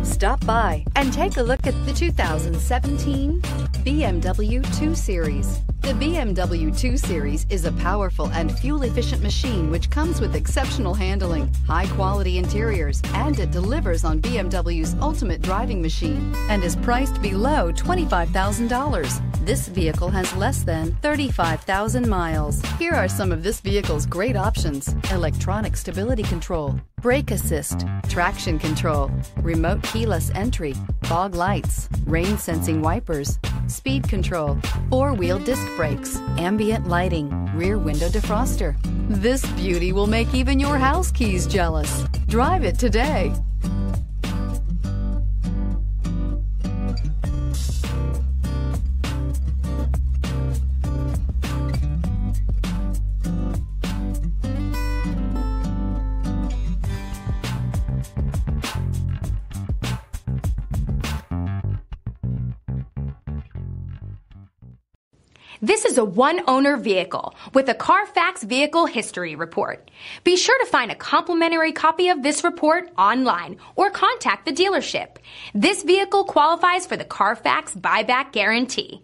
Stop by and take a look at the 2017 BMW 2 Series. The BMW 2 Series is a powerful and fuel-efficient machine which comes with exceptional handling, high-quality interiors, and it delivers on BMW's ultimate driving machine and is priced below $25,000. This vehicle has less than 35,000 miles. Here are some of this vehicle's great options: electronic stability control, brake assist, traction control, remote keyless entry, fog lights, rain sensing wipers, speed control, four-wheel disc brakes, ambient lighting, rear window defroster. This beauty will make even your house keys jealous. Drive it today. This is a one-owner vehicle with a Carfax Vehicle History Report. Be sure to find a complimentary copy of this report online or contact the dealership. This vehicle qualifies for the Carfax Buyback Guarantee.